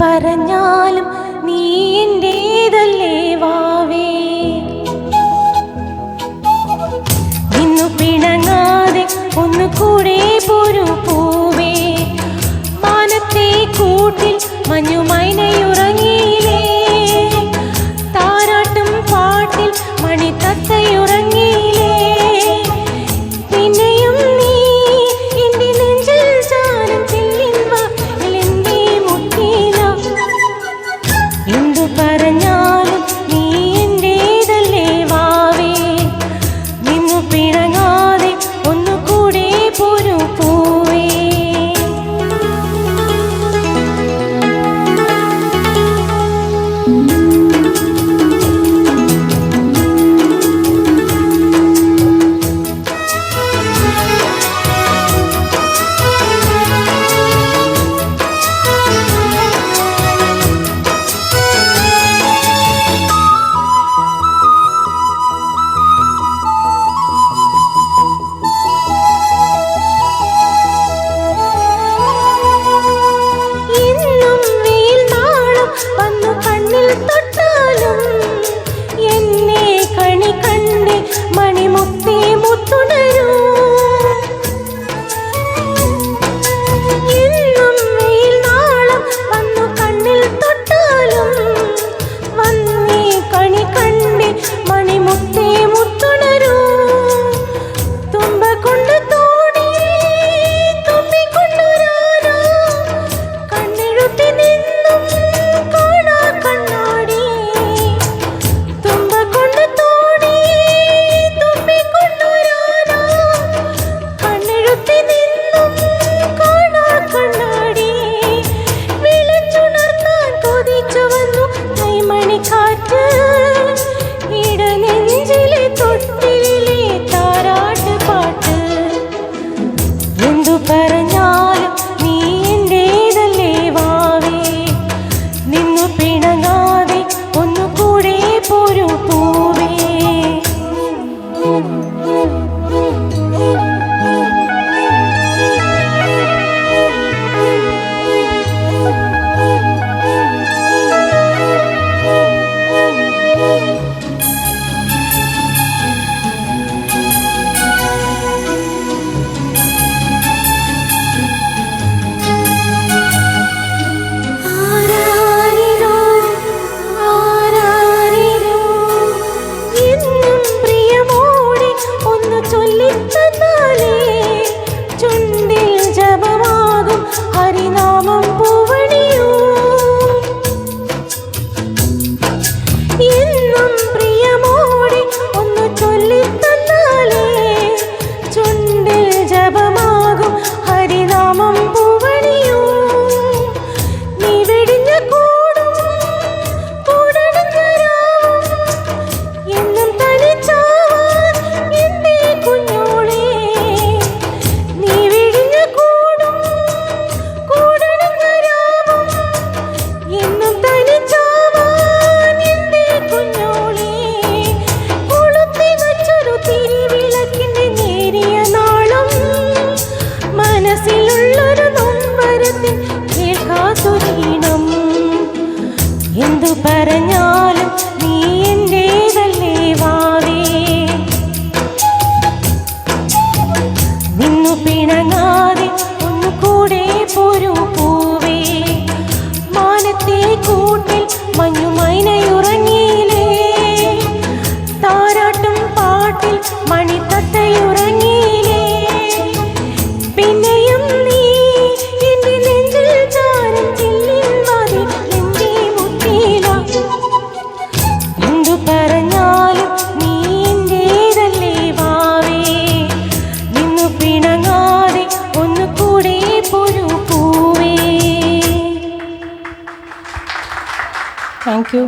പറഞ്ഞാലും നീ എന്റേതല്ലേ വാവേ. നിന്നു പിണങ്ങാതെ ഒന്നുകൂടെ പോരൂ പൂവേ. മാനത്തെ കൂട്ടിൽ മഞ്ഞുമൈനയുറങ്ങിയില്ലേ, താരാട്ടും പാട്ടിൽ മണിത്തത്തയുറങ്ങിയില്ലേ. പിന്നെയും നീ എന്റെ നെഞ്ചിൽ ചാരം ചെല്ലിന്മേ മുട്ടിയില്ല. എന്തു പറഞ്ഞാലും നീ എന്റേതല്ലേ വാവേ. നിന്നു പിണങ്ങാതെ ഒന്നുകൂടെ പോരൂ പൂവേ. പറഞ്ഞാലും നീ എന്റേതല്ലേ വാവേ. നിന്നു പിണങ്ങാതെ ഒന്നുകൂടെ പോരൂ പൂവേ. ഹരിനാമം പൂവണിയൂ എന്നും പ്രിയമോടെ ഒന്ന് ചൊല്ലിത്തന്നാലേ, ചുണ്ടിൽ ജപമാകും ഹരിനാമം പൂവണിയൂ. നീ വെടിഞ്ഞ കൂടും കൂടണഞ്ഞ രാവും എന്നും തനിച്ചാവാൻ എന്റെ കുഞ്ഞോളെ. നീ വെടിഞ്ഞ കൂടും കൂടണഞ്ഞ രാവും എന്നും തനിച്ചാവാൻ എന്റെ കുഞ്ഞോളെ. കൊളുത്തി വച്ചൊരു തിരിവിളക്കിന്റെ നേരിയ നാളം, മനസ്സിലുള്ളൊരു നൊമ്പരത്തിൽ കേൾക്കാത്തൊരീണം. എന്തു പറഞ്ഞാലും നീ എന്റേതല്ലേ വാവേ. നിന്നു പിണങ്ങാതെ ഒന്നുകൂടെ പോരൂ പൂവേ. മാനത്തെ കൂട്ടിൽ മഞ്ഞുമൈനയുറങ്ങിയില്ലേ, താരാട്ടും പാട്ടിൽ മണിത്തത്തയുറങ്ങിയില്ലേ. പിന്നെയും നീ എന്റെ നെഞ്ചിൽ ചാരം ചെല്ലിന്മേ മുട്ടിയില്ല. എന്തു പറഞ്ഞാലും നീ എന്റേതല്ലേ വാവേ. നിന്നു പിണങ്ങാതെ ഒന്നുകൂടെ പോരൂ പൂവേ. Thank you.